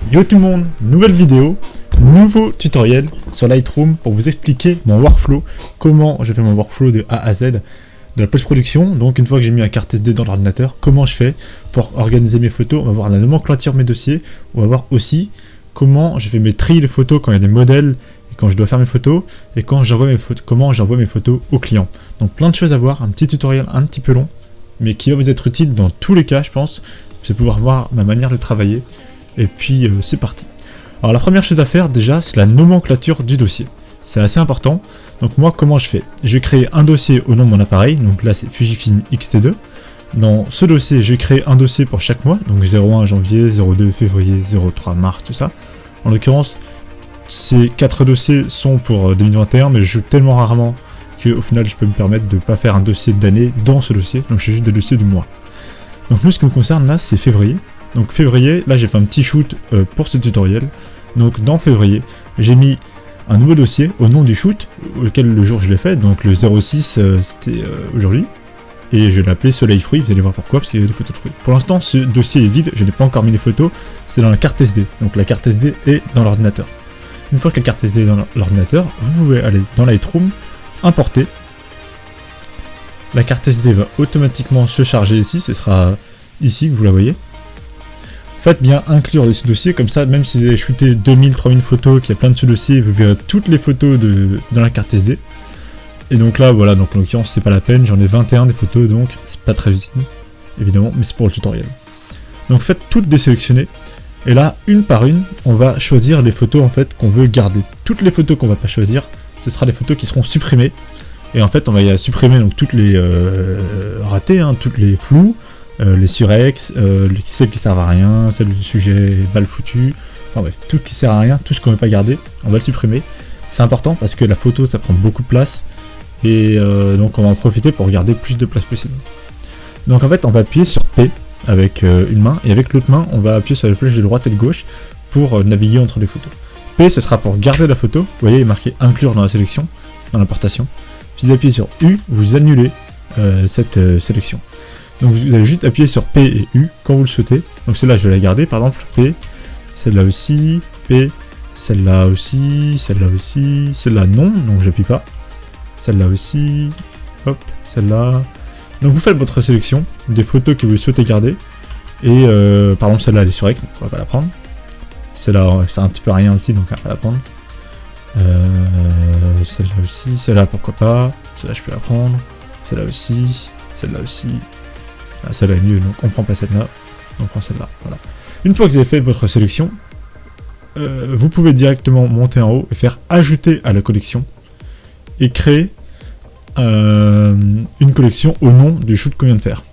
Yo tout le monde, nouvelle vidéo, nouveau tutoriel sur Lightroom pour vous expliquer mon workflow, comment je fais mon workflow de A à Z de la post-production. Donc une fois que j'ai mis la carte SD dans l'ordinateur, comment je fais pour organiser mes photos. On va voir la nomenclature de mes dossiers, on va voir aussi comment je fais mes tris de photos quand il y a des modèles, et quand je dois faire mes photos, et quand j'envoie mes photos, comment j'envoie mes photos aux clients. Donc plein de choses à voir, un petit tutoriel un petit peu long, mais qui va vous être utile dans tous les cas je pense. Vous allez pouvoir voir ma manière de travailler. Et puis c'est parti. Alors la première chose à faire déjà, c'est la nomenclature du dossier. C'est assez important. Donc moi comment je fais? Je vais créer un dossier au nom de mon appareil. Donc là c'est Fujifilm X-T2. Dans ce dossier, je vais créer un dossier pour chaque mois. Donc 01 janvier, 02 février, 03 mars, tout ça. En l'occurrence, ces 4 dossiers sont pour 2021, mais je joue tellement rarement qu'au final je peux me permettre de ne pas faire un dossier d'année dans ce dossier. Donc je fais juste des dossiers du mois. Donc nous ce qui me concerne là c'est février. Donc février, là j'ai fait un petit shoot pour ce tutoriel. Donc dans février, j'ai mis un nouveau dossier au nom du shoot, auquel le jour je l'ai fait, donc le 06 c'était aujourd'hui. Et je l'ai appelé Soleil Fruit, vous allez voir pourquoi, parce qu'il y a des photos de fruits. Pour l'instant ce dossier est vide, je n'ai pas encore mis les photos, c'est dans la carte SD. Donc la carte SD est dans l'ordinateur. Une fois que la carte SD est dans l'ordinateur, vous pouvez aller dans Lightroom, importer. La carte SD va automatiquement se charger ici, ce sera ici que vous la voyez. Faites bien inclure les sous-dossiers, comme ça, même si vous avez shooté 2000-3000 photos, qu'il y a plein de sous-dossiers, vous verrez toutes les photos dans la carte SD. Et donc là, voilà, donc en l'occurrence, c'est pas la peine, j'en ai 21 des photos, donc c'est pas très utile, évidemment, mais c'est pour le tutoriel. Donc faites toutes désélectionner, et là, une par une, on va choisir les photos en fait qu'on veut garder. Toutes les photos qu'on va pas choisir, ce sera les photos qui seront supprimées. Et en fait, on va y supprimer donc toutes les ratés, hein, toutes les flous, les surex, celles qui servent à rien, celles du sujet mal foutu, enfin bref, tout qui sert à rien, tout ce qu'on ne veut pas garder, on va le supprimer. C'est important parce que la photo ça prend beaucoup de place et donc on va en profiter pour garder plus de place possible. Donc en fait on va appuyer sur P avec une main et avec l'autre main on va appuyer sur les flèches de droite et de gauche pour naviguer entre les photos. P ce sera pour garder la photo, vous voyez il est marqué inclure dans la sélection, dans l'importation. Si vous appuyez sur U, vous annulez cette sélection. Donc vous allez juste appuyer sur P et U quand vous le souhaitez. Donc celle-là je vais la garder, par exemple P, celle-là aussi, P, celle-là aussi, celle-là aussi, celle-là non, donc j'appuie pas. Celle-là aussi, hop, celle-là. Donc vous faites votre sélection des photos que vous souhaitez garder. Et par exemple celle-là elle est sur X, donc on va pas la prendre. Celle-là c'est un petit peu rien aussi, donc on va pas la prendre. Celle-là aussi, celle-là pourquoi pas, celle-là je peux la prendre, celle-là aussi, celle-là aussi. Ah, celle-là est mieux, donc on prend pas celle-là, on prend celle-là, voilà. Une fois que vous avez fait votre sélection, vous pouvez directement monter en haut et faire ajouter à la collection et créer une collection au nom du shoot qu'on vient de faire.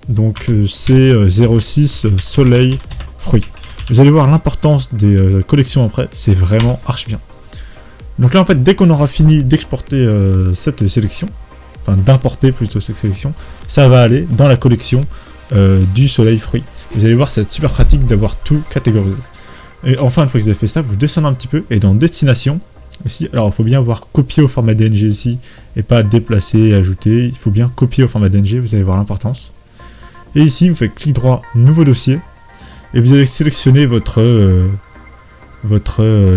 Donc c'est 06 Soleil Fruit. Vous allez voir l'importance des collections après, c'est vraiment archi bien. Donc là en fait dès qu'on aura fini d'exporter cette sélection, enfin d'importer plutôt cette sélection, ça va aller dans la collection du Soleil Fruit. Vous allez voir c'est super pratique d'avoir tout catégorisé. Et enfin une fois que vous avez fait ça, vous descendez un petit peu et dans destination, ici, alors il faut bien voir copier au format DNG ici et pas déplacer et ajouter, il faut bien copier au format DNG, vous allez voir l'importance. Et ici vous faites clic droit, nouveau dossier, et vous allez sélectionner votre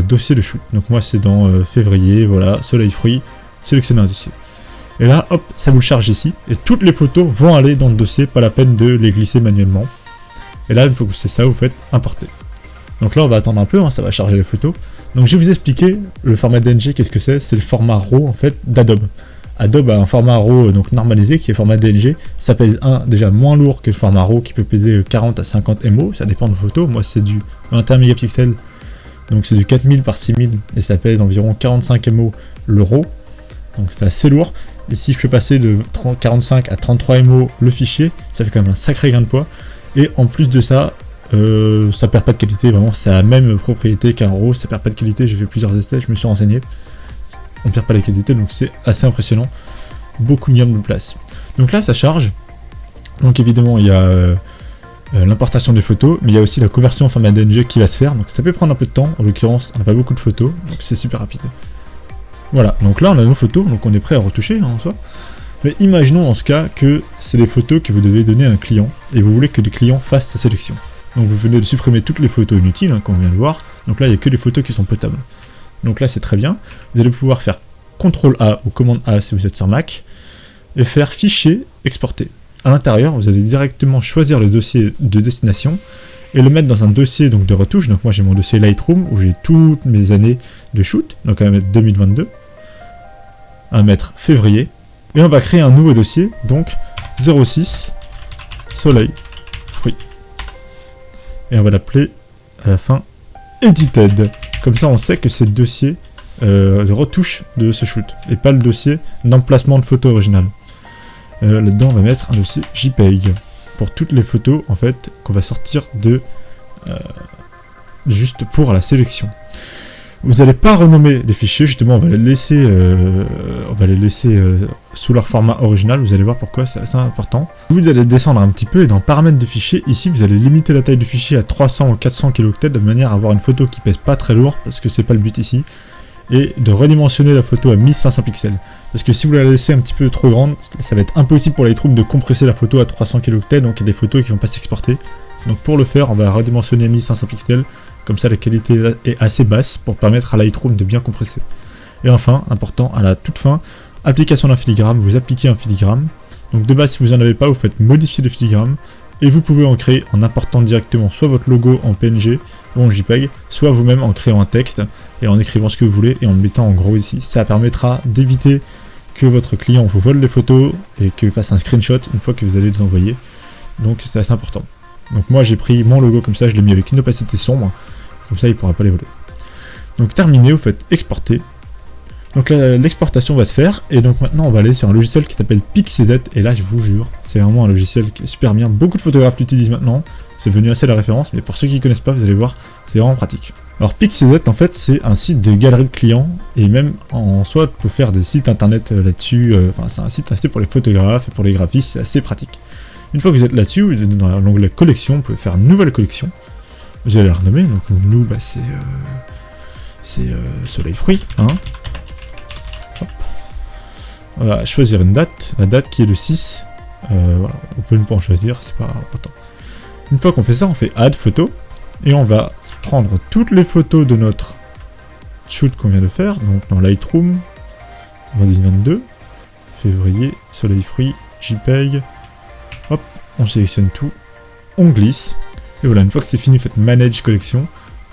dossier de shoot. Donc moi c'est dans février, voilà, Soleil Fruit, sélectionnez un dossier. Et là, hop, ça vous le charge ici, et toutes les photos vont aller dans le dossier, pas la peine de les glisser manuellement. Et là, une fois que c'est ça, vous faites importer. Donc là, on va attendre un peu, hein, ça va charger les photos. Donc je vais vous expliquer le format DNG, qu'est-ce que c'est? C'est le format RAW en fait d'Adobe. Adobe a un format RAW donc normalisé qui est format DNG. Ça pèse déjà moins lourd que le format RAW qui peut peser 40 à 50 MO, ça dépend de vos photos. Moi c'est du 21 mégapixels, donc c'est du 4000 par 6000 et ça pèse environ 45 MO le RAW. Donc c'est assez lourd. Et si je peux passer de 45 à 33 MO le fichier, ça fait quand même un sacré gain de poids. Et en plus de ça, ça perd pas de qualité, vraiment c'est la même propriété qu'un RAW, ça perd pas de qualité, j'ai fait plusieurs essais, je me suis renseigné. On perd pas la qualité, donc c'est assez impressionnant. Beaucoup de place. Donc là ça charge. Donc évidemment il y a l'importation des photos, mais il y a aussi la conversion en format DNG qui va se faire, donc ça peut prendre un peu de temps, en l'occurrence on n'a pas beaucoup de photos, donc c'est super rapide. Voilà, donc là on a nos photos, donc on est prêt à retoucher hein, en soi. Mais imaginons dans ce cas que c'est des photos que vous devez donner à un client, et vous voulez que le client fasse sa sélection. Donc vous venez de supprimer toutes les photos inutiles, comme on vient de voir. Donc là, il n'y a que les photos qui sont potables. Donc là, c'est très bien. Vous allez pouvoir faire CTRL A ou commande A si vous êtes sur Mac, et faire fichier, exporter. À l'intérieur, vous allez directement choisir le dossier de destination, et le mettre dans un dossier donc, de retouche. Donc moi j'ai mon dossier Lightroom où j'ai toutes mes années de shoot, donc on va mettre 2022, on va mettre février, et on va créer un nouveau dossier, donc 06 soleil fruit. Et on va l'appeler à la fin edited. Comme ça on sait que c'est le dossier de retouche de ce shoot, et pas le dossier d'emplacement de photo originale. Là-dedans on va mettre un dossier JPEG. Pour toutes les photos en fait qu'on va sortir de juste pour la sélection. Vous n'allez pas renommer les fichiers, justement on va les laisser sous leur format original, vous allez voir pourquoi c'est assez important. Vous allez descendre un petit peu et dans paramètres de fichier, ici vous allez limiter la taille du fichier à 300 ou 400 kilooctets de manière à avoir une photo qui pèse pas très lourd, parce que c'est pas le but ici, et de redimensionner la photo à 1500 pixels. Parce que si vous la laissez un petit peu trop grande, ça va être impossible pour Lightroom de compresser la photo à 300 kilooctets, donc il y a des photos qui vont pas s'exporter. Donc pour le faire, on va redimensionner 1500 pixels, comme ça la qualité est assez basse pour permettre à Lightroom de bien compresser. Et enfin, important, à la toute fin, application d'un filigrane, vous appliquez un filigrane. Donc de base, si vous n'en avez pas, vous faites modifier le filigrane, et vous pouvez en créer en important directement soit votre logo en PNG ou en JPEG, soit vous-même en créant un texte et en écrivant ce que vous voulez et en le mettant en gros ici. Ça permettra d'éviter que votre client vous vole les photos et qu'il fasse un screenshot une fois que vous allez les envoyer. Donc c'est assez important. Donc moi j'ai pris mon logo comme ça, je l'ai mis avec une opacité sombre, comme ça il ne pourra pas les voler. Donc terminé, vous faites exporter. Donc l'exportation va se faire, et donc maintenant on va aller sur un logiciel qui s'appelle PixCZ, et là je vous jure, c'est vraiment un logiciel qui est super bien, beaucoup de photographes l'utilisent maintenant, c'est devenu assez la référence, mais pour ceux qui ne connaissent pas, vous allez voir, c'est vraiment pratique. Alors PixCZ en fait c'est un site de galerie de clients, et même en soi on peut faire des sites internet là-dessus, enfin c'est un site assez pour les photographes et pour les graphistes, c'est assez pratique. Une fois que vous êtes là-dessus, vous êtes dans l'onglet collection, vous pouvez faire une nouvelle collection, vous allez la renommer, donc nous bah, c'est soleil fruit, hein. On va choisir une date, la date qui est le 6, voilà, on peut ne pas en choisir, c'est pas important. Une fois qu'on fait ça, on fait add photo, et on va prendre toutes les photos de notre shoot qu'on vient de faire, donc dans Lightroom, vendredi 22, février, soleil fruit, JPEG, hop, on sélectionne tout, on glisse, et voilà, une fois que c'est fini, faites manage collection.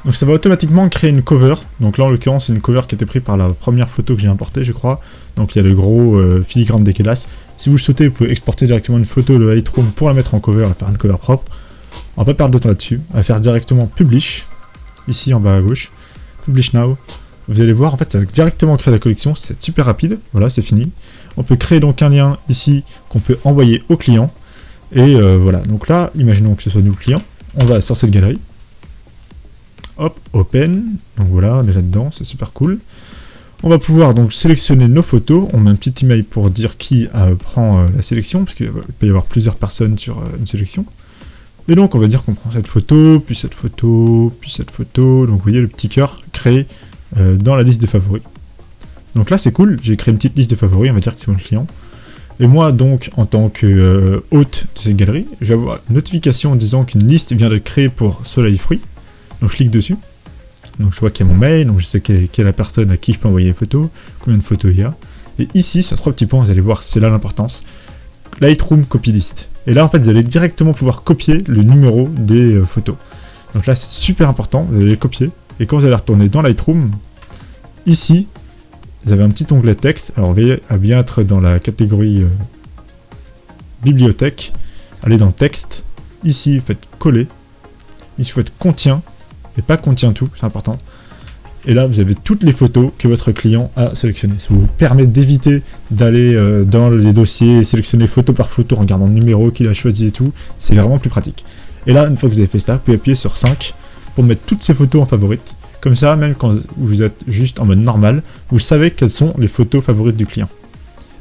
Donc ça va automatiquement créer une cover, donc là en l'occurrence c'est une cover qui a été prise par la première photo que j'ai importée je crois, donc il y a le gros filigrane dégueulasse. Si vous le souhaitez, vous pouvez exporter directement une photo de Lightroom pour la mettre en cover et faire une cover propre. On va pas perdre de temps là-dessus, on va faire directement Publish, ici en bas à gauche, Publish Now. Vous allez voir, en fait ça va directement créer la collection, c'est super rapide, voilà c'est fini. On peut créer donc un lien ici qu'on peut envoyer au client, et voilà, donc là, imaginons que ce soit nous le client, on va sur cette galerie. Hop, open, donc voilà, on est là-dedans, c'est super cool. On va pouvoir donc sélectionner nos photos, on met un petit email pour dire qui prend la sélection, parce qu'il peut y avoir plusieurs personnes sur une sélection. Et donc on va dire qu'on prend cette photo, puis cette photo, puis cette photo, donc vous voyez le petit cœur créé dans la liste des favoris. Donc là c'est cool, j'ai créé une petite liste de favoris, on va dire que c'est mon client. Et moi donc, en tant que hôte de cette galerie, je vais avoir une notification disant qu'une liste vient d'être créée pour Soleil Fruit. Donc je clique dessus, donc je vois qu'il y a mon mail, donc je sais qui est la personne à qui je peux envoyer les photos, combien de photos il y a. Et ici, sur 3 petits points, vous allez voir, c'est là l'importance, Lightroom Copy List. Et là, en fait, vous allez directement pouvoir copier le numéro des photos. Donc là, c'est super important, vous allez les copier. Et quand vous allez retourner dans Lightroom, ici, vous avez un petit onglet texte. Alors, veillez à bien être dans la catégorie bibliothèque. Allez dans texte. Ici, vous faites coller. Ici, vous faites contient. Et pas contient tout, c'est important. Et là, vous avez toutes les photos que votre client a sélectionnées. Ça vous permet d'éviter d'aller dans les dossiers et sélectionner photo par photo en regardant le numéro qu'il a choisi et tout. C'est vraiment plus pratique. Et là, une fois que vous avez fait ça, vous pouvez appuyer sur 5 pour mettre toutes ces photos en favorites. Comme ça, même quand vous êtes juste en mode normal, vous savez quelles sont les photos favorites du client.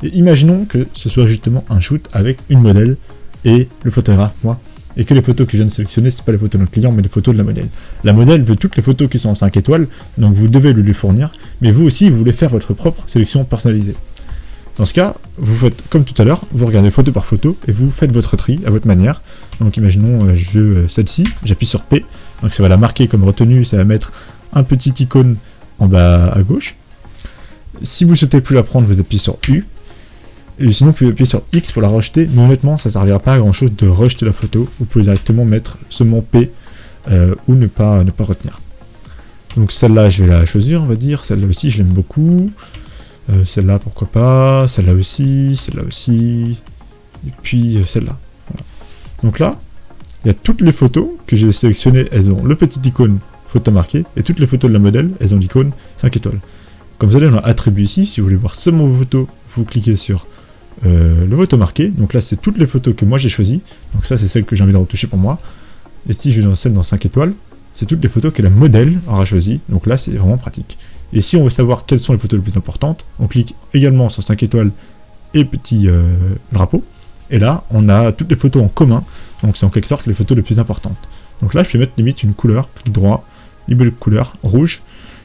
Et imaginons que ce soit justement un shoot avec une modèle et le photographe, moi. Et que les photos que je viens de sélectionner, c'est pas les photos de notre client, mais les photos de la modèle. La modèle veut toutes les photos qui sont en 5 étoiles, donc vous devez lui fournir, mais vous aussi, vous voulez faire votre propre sélection personnalisée. Dans ce cas, vous faites comme tout à l'heure, vous regardez photo par photo et vous faites votre tri à votre manière. Donc imaginons je veux celle-ci, j'appuie sur P, donc ça va la marquer comme retenue, ça va mettre un petit icône en bas à gauche. Si vous souhaitez plus la prendre, vous appuyez sur U. Et sinon, vous pouvez appuyer sur X pour la rejeter, mais honnêtement, ça ne servira pas à grand chose de rejeter la photo. Vous pouvez directement mettre seulement P ou ne pas retenir. Donc celle-là, je vais la choisir, on va dire. Celle-là aussi, je l'aime beaucoup. Celle-là, pourquoi pas. Celle-là aussi, et puis celle-là. Voilà. Donc là, il y a toutes les photos que j'ai sélectionnées, elles ont le petit icône photo marquée, et toutes les photos de la modèle, elles ont l'icône 5 étoiles. Comme vous allez dans attributs ici, si vous voulez voir seulement vos photos, vous cliquez sur le photo marqué. Donc là, c'est toutes les photos que moi j'ai choisies. Donc ça, c'est celle que j'ai envie de retoucher pour moi. Et si je vais dans celle dans 5 étoiles, c'est toutes les photos que la modèle aura choisies. Donc là, c'est vraiment pratique. Et si on veut savoir quelles sont les photos les plus importantes, on clique également sur 5 étoiles et petit drapeau. Et là, on a toutes les photos en commun. Donc c'est en quelque sorte les photos les plus importantes. Donc là, je peux mettre limite une couleur, clic droit, libellé de couleur, rouge.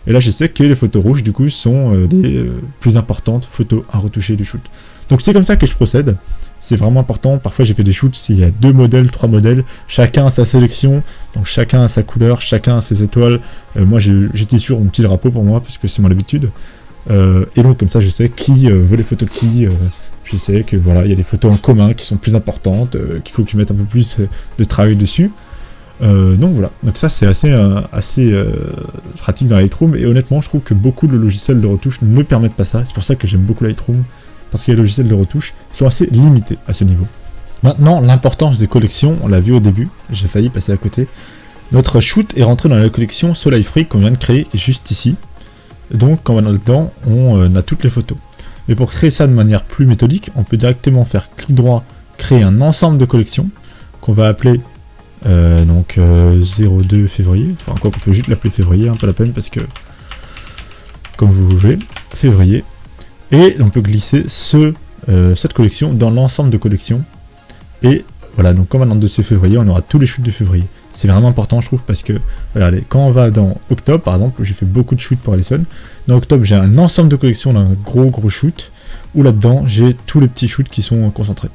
Et là, je sais que les photos rouges, du coup, sont les plus importantes photos à retoucher du shoot. Donc c'est comme ça que je procède. C'est vraiment important. Parfois, j'ai fait des shoots, s'il y a 2 modèles, 3 modèles, chacun a sa sélection, donc chacun a sa couleur, chacun a ses étoiles. Moi, j'étais sur mon petit drapeau pour moi, parce que c'est mon habitude. Et donc, comme ça, je sais qui veut les photos de qui. Je sais que voilà, il y a des photos en commun qui sont plus importantes, qu'il faut que tu mettes un peu plus de travail dessus. Donc voilà, donc ça c'est assez pratique dans Lightroom, et honnêtement je trouve que beaucoup de logiciels de retouche ne permettent pas ça. C'est pour ça que j'aime beaucoup Lightroom, parce que les logiciels de retouche sont assez limités à ce niveau. Maintenant, l'importance des collections, on l'a vu au début, j'ai failli passer à côté. Notre shoot est rentré dans la collection Soleil Free qu'on vient de créer juste ici. Donc quand on va dedans, on a toutes les photos. Et pour créer ça de manière plus méthodique, on peut directement faire clic droit, créer un ensemble de collections qu'on va appeler 02 février, enfin quoi qu'on peut juste l'appeler février, pas la peine parce que comme vous voulez, février, et on peut glisser cette collection dans l'ensemble de collections, et voilà, donc comme on est en 2 février, on aura tous les shoots de février. C'est vraiment important je trouve, parce que regardez, quand on va dans octobre par exemple, j'ai fait beaucoup de shoots pour Alison, dans octobre j'ai un ensemble de collections d'un gros shoot, où là-dedans j'ai tous les petits shoots qui sont concentrés.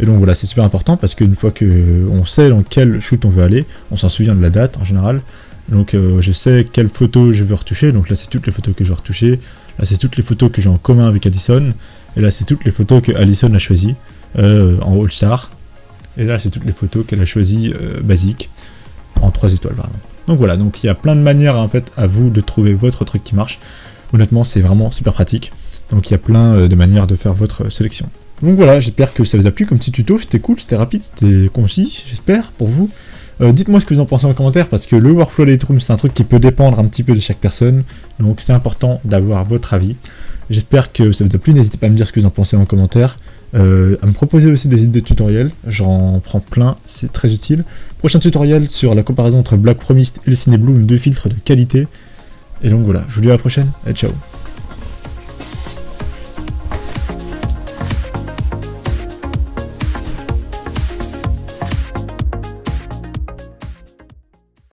Et donc voilà, c'est super important parce qu'une fois qu'on sait dans quel shoot on veut aller, on s'en souvient de la date en général. Donc je sais quelle photo je veux retoucher, donc là c'est toutes les photos que je veux retoucher, là c'est toutes les photos que j'ai en commun avec Alison, et là c'est toutes les photos que Alison a choisies en All Star, et là c'est toutes les photos qu'elle a choisies basiques, en 3 étoiles pardon. Donc voilà, donc il y a plein de manières en fait à vous de trouver votre truc qui marche. Honnêtement c'est vraiment super pratique, donc il y a plein de manières de faire votre sélection. Donc voilà, j'espère que ça vous a plu comme petit tuto, c'était cool, c'était rapide, c'était concis, j'espère, pour vous. Dites-moi ce que vous en pensez en commentaire, parce que le workflow Lightroom, c'est un truc qui peut dépendre un petit peu de chaque personne, donc c'est important d'avoir votre avis. J'espère que ça vous a plu, n'hésitez pas à me dire ce que vous en pensez en commentaire, à me proposer aussi des idées de tutoriels, j'en prends plein, c'est très utile. Prochain tutoriel sur la comparaison entre Black Promised et le Cinebloom, 2 filtres de qualité. Et donc voilà, je vous dis à la prochaine, et ciao.